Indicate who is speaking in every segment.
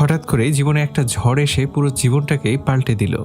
Speaker 1: হঠাৎ করে জীবনে একটা ঝড় এসে পুরো জীবনটাকেই পাল্টে দিল।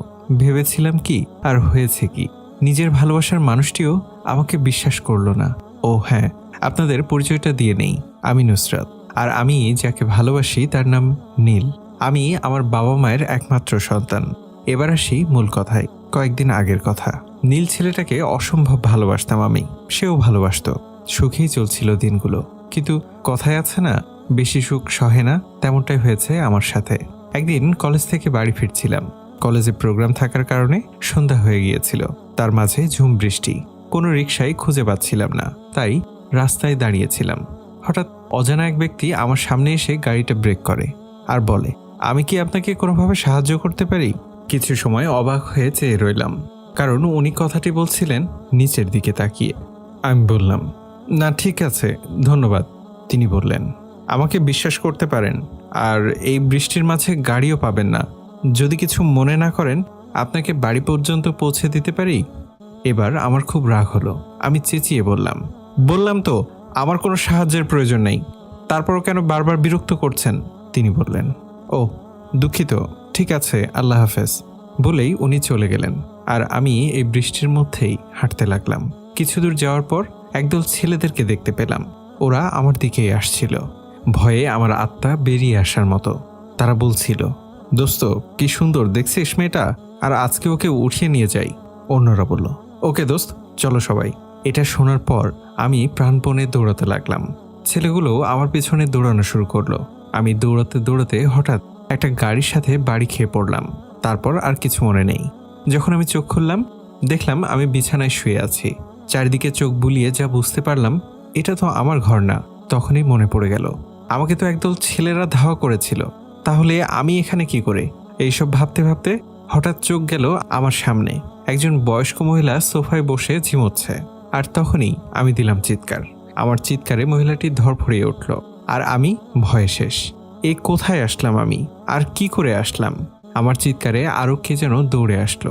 Speaker 1: ভেবেছিলাম কি, আর হয়েছে কি, নিজের ভালোবাসার মানুষটিও আমাকে বিশ্বাস করলো না। ও হ্যাঁ, আপনাদের পরিচয়টা দিয়ে নেই, আমি নুসরাত। আর আমি যাকে ভালোবাসি তার নাম নীল। আমি আমার বাবা মায়ের একমাত্র সন্তান। এবার আসি মূল কথায়। কয়েকদিন আগের কথা। নীল ছেলেটাকে অসম্ভব ভালোবাসতাম আমি, সেও ভালোবাসত। সুখেই চলছিল দিনগুলো। কিন্তু কথায় আছে না, বেশি সুখ সহে না, তেমনটাই হয়েছে আমার সাথে। একদিন কলেজ থেকে বাড়ি ফিরছিলাম। কলেজে প্রোগ্রাম থাকার কারণে সন্ধ্যা হয়ে গিয়েছিল। তার মাঝে ঝুম বৃষ্টি। কোনো রিকশাই খুঁজে পাচ্ছিলাম না, তাই রাস্তায় দাঁড়িয়েছিলাম। হঠাৎ অজানা এক ব্যক্তি আমার সামনে এসে গাড়িটা ব্রেক করে আর বলে, আমি কি আপনাকে কোনোভাবে সাহায্য করতে পারি? কিছু সময় অবাক হয়ে চেয়ে রইলাম, কারণ উনি কথাটি বলছিলেন নিচের দিকে তাকিয়ে। আমি বললাম, না ঠিক আছে, ধন্যবাদ। তিনি বললেন, আমাকে বিশ্বাস করতে পারেন, আর এই বৃষ্টির মাঝে গাড়িও পাবেন না। যদি কিছু মনে না করেন, আপনাকে বাড়ি পর্যন্ত পৌঁছে দিতে পারি? এবার আমার খুব রাগ হলো। আমি চেঁচিয়ে বললাম তো আমার কোনো সাহায্যের প্রয়োজন নেই, তারপরও কেন বারবার বিরক্ত করছেন? তিনি বললেন, ও দুঃখিত, ঠিক আছে, আল্লাহ হাফেজ বলেই উনি চলে গেলেন। আর আমি এই বৃষ্টির মধ্যেই হাঁটতে লাগলাম। কিছু দূর যাওয়ার পর একদল ছেলেদেরকে দেখতে পেলাম। ওরা আমার দিকেই আসছিল, ভয়ে আমার আত্মা বেরিয়ে আসার মতো। তারা বলছিল, দোস্ত কি সুন্দর দেখছিস মেয়েটা, আর আজকে ওকে উঠিয়ে নিয়ে যাই। অন্যরা বলল, ওকে দোস্ত, চলো সবাই। এটা শোনার পর আমি প্রাণপণে দৌড়াতে লাগলাম। ছেলেগুলো আমার পেছনে দৌড়ানো শুরু করলো। আমি দৌড়াতে দৌড়াতে হঠাৎ একটা গাড়ির সাথে বাড়ি খেয়ে পড়লাম। তারপর আর কিছু মনে নেই। যখন আমি চোখ খুললাম, দেখলাম আমি বিছানায় শুয়ে আছি। চারিদিকে চোখ বুলিয়ে যা বুঝতে পারলাম, এটা তো আমার ঘর না। তখনই মনে পড়ে গেল, আমাকে তো একদল ছেলেরা ধাওয়া করেছিল। তাহলে আমি এখানে কি করে? এইসব ভাবতে ভাবতে হঠাৎ চোখ গেল আমার সামনে। একজন বয়স্ক মহিলা সোফায় বসে ঝিমোচ্ছে। আর তখনই আমি দিলাম চিৎকার। আমার চিৎকারে মহিলাটি ধরফড়িয়ে উঠল, আর আমি ভয়ে শেষ। এই কোথায় আসলাম আমি, আর কি করে আসলাম? আমার চিৎকারে আরো কে যেন দৌড়ে আসলো।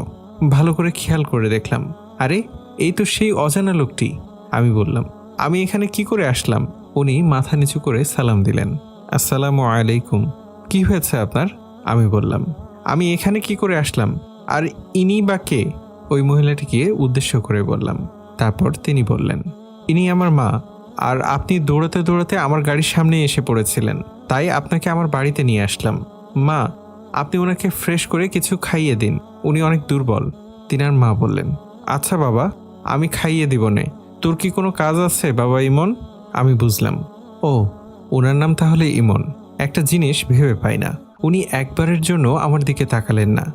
Speaker 1: ভালো করে খেয়াল করে দেখলাম, আরে এই তো সেই অজানা লোকটি। আমি বললাম, আমি এখানে কি করে আসলাম? উনি মাথা নিচু করে সালাম দিলেন, আসসালামু আলাইকুম। কি হয়েছে আপনার? আমি বললাম, আমি এখানে কি করে আসলাম, আর ইনি বা কে? ওই মহিলাটিকে উদ্দেশ্য করে বললাম। তারপর তিনি বললেন, ইনি আমার মা, আর আপনি দৌড়াতে দৌড়াতে আমার গাড়ির সামনে এসে পড়েছিলেন, তাই আপনাকে আমার বাড়িতে নিয়ে আসলাম। মা, আপনি ওনাকে ফ্রেশ করে কিছু খাইয়ে দিন, উনি অনেক দুর্বল। তিনার মা বললেন, আচ্ছা বাবা, আমি খাইয়ে দিব নে। তোর কি কোনো কাজ আছে বাবা ইমন? আমি বুঝলাম, ও ওনার নাম তাহলে ইমন। একটা জিনিস ভেবে পাই না, উনি একবারের জন্য আমার দিকে তাকালেন না।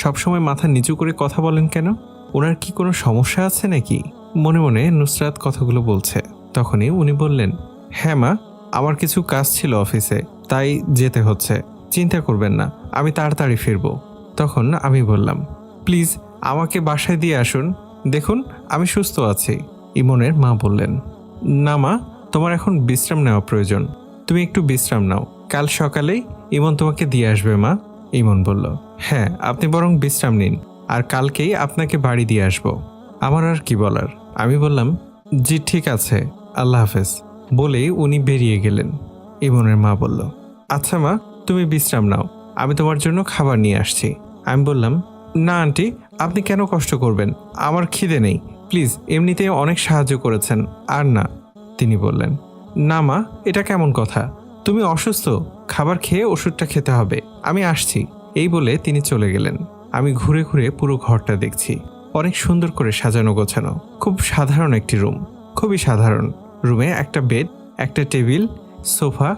Speaker 1: সবসময় মাথা নিচু করে কথা বলেন কেন? ওনার কি কোনো সমস্যা আছে নাকি? মনে মনে নুসরাত কথাগুলো বলছে। তখনই উনি বললেন, হ্যাঁ মা, আমার কিছু কাজ ছিল অফিসে, তাই যেতে হচ্ছে। চিন্তা করবেন না, আমি তাড়াতাড়ি ফিরব। তখন আমি বললাম, প্লিজ আমাকে বাসায় দিয়ে আসুন, দেখুন আমি সুস্থ আছি। ইমনের মা বললেন, না মা, তোমার এখন বিশ্রাম নেওয়া প্রয়োজন, তুমি একটু বিশ্রাম নাও, কাল সকালেই ইমন তোমাকে দিয়ে আসবে মা। ইমন বলল, হ্যাঁ আপনি বরং বিশ্রাম নিন, আর কালকেই আপনাকে বাড়ি দিয়ে আসবো। আমার আর কি বলার। আমি বললাম, জি ঠিক আছে, আল্লাহ হাফেজ বলেই উনি বেরিয়ে গেলেন। ইমনের মা বলল, আচ্ছা মা, তুমি বিশ্রাম নাও, আমি তোমার জন্য খাবার নিয়ে আসছি। আমি বললাম, না আন্টি, আপনি কেন কষ্ট করবেন, আমার খিদে নেই, প্লিজ, এমনিতে অনেক সাহায্য করেছেন, আর না। তিনি বললেন, না মা, এটা কেমন কথা? তুমি অসুস্থ, খাবার খেয়ে ওষুধটা খেতে হবে, আমি আসছি। এই বলে তিনি চলে গেলেন। আমি ঘুরে ঘুরে পুরো ঘরটা দেখছি। অনেক সুন্দর করে সাজানো গোছানো, খুব সাধারণ একটি রুম, খুবই সাধারণ। রুমে একটা বেড, একটা টেবিল, সোফা,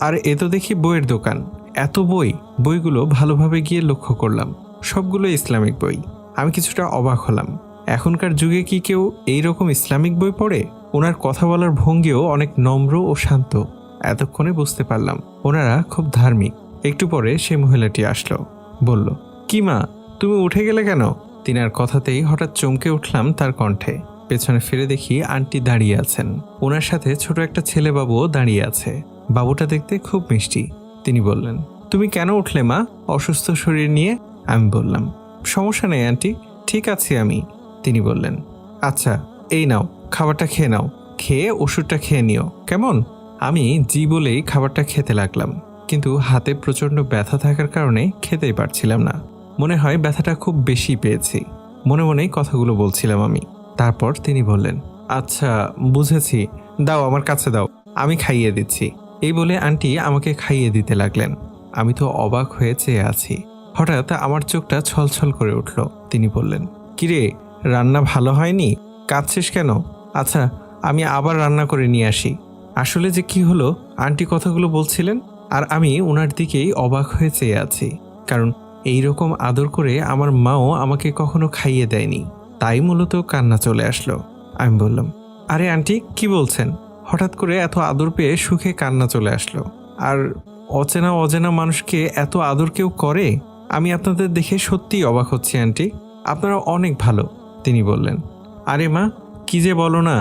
Speaker 1: আর এ তো দেখি বইয়ের দোকান। এত বই, বইগুলো ভালোভাবে গিয়ে লক্ষ্য করলাম, সবগুলো ইসলামিক বই। আমি কিছুটা অবাক হলাম, এখনকার যুগে কি কেউ এইরকম ইসলামিক বই পড়ে? ওনার কথা বলার ভঙ্গিও অনেক নম্র ও শান্ত। এতক্ষণে বুঝতে পারলাম ওনারা খুব ধার্মিক। একটু পরে সেই মহিলাটি আসলো, বলল, কি মা, তুমি উঠে গেলে কেন? তিনার কথাতেই হঠাৎ চমকে উঠলাম তার কণ্ঠে। পেছনে ফিরে দেখি আন্টি দাঁড়িয়ে আছেন, ওনার সাথে ছোট একটা ছেলে বাবুও দাঁড়িয়ে আছে। বাবুটা দেখতে খুব মিষ্টি। তিনি বললেন, তুমি কেন উঠলে মা, অসুস্থ শরীর নিয়ে? আমি বললাম, সমস্যা নেই আন্টি, ঠিক আছি আমি। তিনি বললেন, আচ্ছা এই নাও, খাবারটা খেয়ে নাও, খেয়ে ওষুধটা খেয়ে নিও, কেমন? আমি জি বলেই খাবারটা খেতে লাগলাম, কিন্তু হাতে প্রচণ্ড ব্যথা থাকার কারণে খেতেই পারছিলাম না। মনে হয় ব্যথাটা খুব বেশি পেয়েছি। মনে মনেই কথাগুলো বলছিলাম আমি। তারপর তিনি বললেন, আচ্ছা বুঝেছি, দাও আমার কাছে দাও, আমি খাইয়ে দিচ্ছি। এই বলে আন্টি আমাকে খাইয়ে দিতে লাগলেন। আমি তো অবাক হয়ে চেয়ে আছি। হঠাৎ আমার চোখটা ছলছল করে উঠল। তিনি বললেন, কিরে, রান্না ভালো হয়নি? কাঁদছিস কেন? আচ্ছা আমি আবার রান্না করে নিয়ে আসি। আসলে যে কি হলো, আন্টি কথাগুলো বলছিলেন আর আমি ওনার দিকেই অবাক হয়ে চেয়ে আছি। কারণ এই রকম আদর করে আমার মাও আমাকে কখনো খাইয়ে দেয়নি। তাই মূলত কান্না চলে আসলো। আমি বললাম, আরে আন্টি কি বলছেন? হঠাৎ করে এত আদর পেয়ে সুখে কান্না চলে আসলো। আর অচেনা অজানা মানুষকে এত আদর কেউ করে? আমি আপনাদের দেখে সত্যিই অবাক হচ্ছি আন্টি, আপনারা অনেক ভালো। তিনি বললেন, আরে মা কি যে বলো না,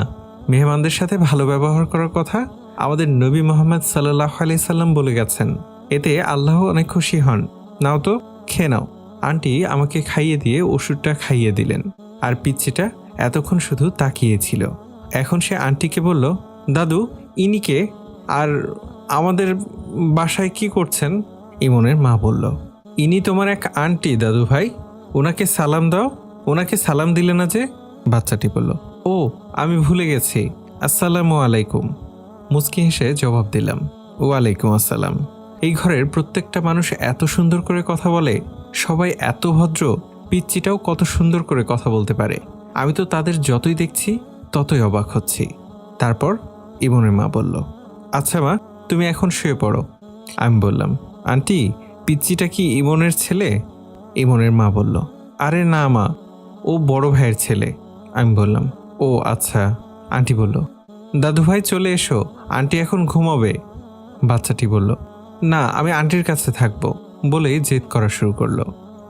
Speaker 1: মেহমানদের সাথে ভালো ব্যবহার করার কথা আমাদের নবী মোহাম্মদ সাল্লাল্লাহু আলাইহি সাল্লাম বলে গেছেন। এতে আল্লাহ অনেক খুশি হন। নাও তো, খেয়ে নাও। আন্টি আমাকে খাইয়ে দিয়ে ওষুধটা খাইয়ে দিলেন। আর পিচ্চিটা এতক্ষণ শুধু তাকিয়েছিল। এখন সে আন্টিকে বলল, দাদু ইনিকে, আর আমাদের বাসায় কি করছেন? ইমনের মা বলল, ইনি তোমার এক আন্টি দাদু ভাই, ওনাকে সালাম দাও। ওনাকে সালাম দিলে না যে? বাচ্চাটি বলল, ও আমি ভুলে গেছি, আসসালামু আলাইকুম। মুচকি হেসে জবাব দিলাম, ওয়ালাইকুম আসসালাম। এই ঘরের প্রত্যেকটা মানুষ এত সুন্দর করে কথা বলে, সবাই এত ভদ্র, পিচ্চিটাও কত সুন্দর করে কথা বলতে পারে। আমি তো তাদের যতই দেখছি ততই অবাক হচ্ছি। তারপর ইমনের মা বলল, আচ্ছা মা তুমি এখন শুয়ে পড়ো। আমি বললাম, আন্টি পিচ্চিটা কি ইমনের ছেলে? ইমনের মা বলল, আরে না মা, ও বড় ভাইয়ের ছেলে। আমি বললাম, ও আচ্ছা। আন্টি বলল, দাদু ভাই চলে এসো, আন্টি এখন ঘুমাবে। বাচ্চাটি বলল, না আমি আন্টির কাছে থাকবো, বলেই জেদ করা শুরু করলো।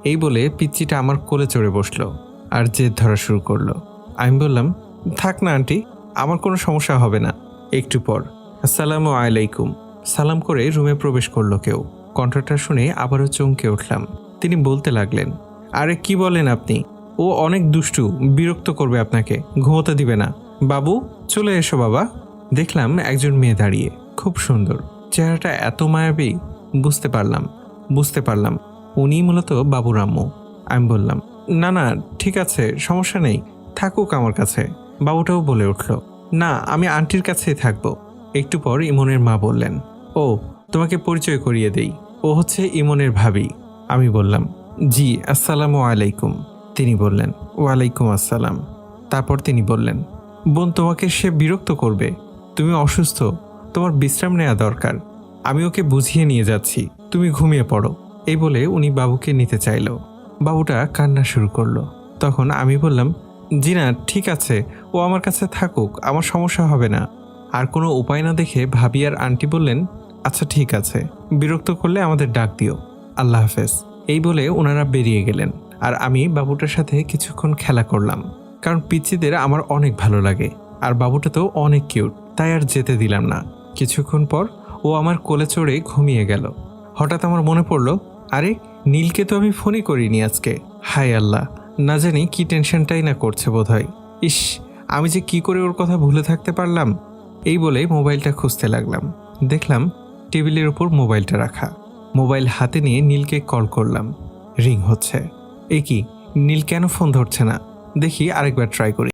Speaker 1: এই বলে পিচ্চিটা আমার কোলে চড়ে বসলো আর জেদ ধরা শুরু করলো। আমি বললাম, থাক না আন্টি, আমার কোনো সমস্যা হবে না। একটু পর আসসালামু আলাইকুম সালাম করে রুমে প্রবেশ করলো কেউ। কণ্ঠটা শুনে আবারও চমকে উঠলাম। তিনি বলতে লাগলেন, আরে কি বলেন আপনি? ও অনেক দুষ্টু, বিরক্ত করবে আপনাকে, ঘুমোতে দিবে না। বাবু চলে এসো বাবা। দেখলাম একজন মেয়ে দাঁড়িয়ে, খুব সুন্দর, চেহারাটা এত মায়াবী। বুঝতে পারলাম উনি মূলত বাবুর আম্মু। আমি বললাম, না না ঠিক আছে, সমস্যা নেই, থাকুক আমার কাছে। বাবুটাও বলে উঠল, না আমি আন্টির কাছেই থাকবো। একটু পর ইমনের মা বললেন, ও তোমাকে পরিচয় করিয়ে দেই, ও হচ্ছে ইমনের ভাবি। আমি বললাম, জি আসসালামু আলাইকুম। তিনি বললেন, ওয়ালাইকুম আসসালাম। তারপর তিনি বললেন, বোন তোমাকে সে বিরক্ত করবে, তুমি অসুস্থ, তোমার বিশ্রাম নেওয়া দরকার, আমি ওকে বুঝিয়ে নিয়ে যাচ্ছি, তুমি ঘুমিয়ে পড়ো। এই বলে উনি বাবুকে নিতে চাইল। বাবুটা কান্না শুরু করলো। তখন আমি বললাম, জি না ঠিক আছে, ও আমার কাছে থাকুক, আমার সমস্যা হবে না। আর কোনো উপায় না দেখে ভাবি আর আন্টি বললেন, আচ্ছা ঠিক আছে, বিরক্ত করলে আমাদের ডাক দিও, আল্লাহ হাফেজ। এই বলে ওনারা বেরিয়ে গেলেন। আর আমি বাবুটার সাথে কিছুক্ষণ খেলা করলাম, কারণ পিচ্চিদের আমার অনেক ভালো লাগে। আর বাবুটা তো অনেক কিউট, তাই আর যেতে দিলাম না। কিছুক্ষণ পর ও আমার কোলে চড়ে ঘুমিয়ে গেল। হঠাৎ আমার মনে পড়লো, আরে নীলকে তো আমি ফোনই করিনি আজকে। হায় আল্লাহ, না জানি কি টেনশনটাই না করছে বোধহয়। ইস, আমি যে কি করে ওর কথা ভুলে থাকতে পারলাম। এই বলে মোবাইলটা খুঁজতে লাগলাম। দেখলাম টেবিলের উপর মোবাইলটা রাখা। মোবাইল হাতে নিয়ে নীলকে কল করলাম। রিং হচ্ছে। এ কি, নীল কেন ফোন ধরছে না? দেখি আরেকবার ট্রাই করি।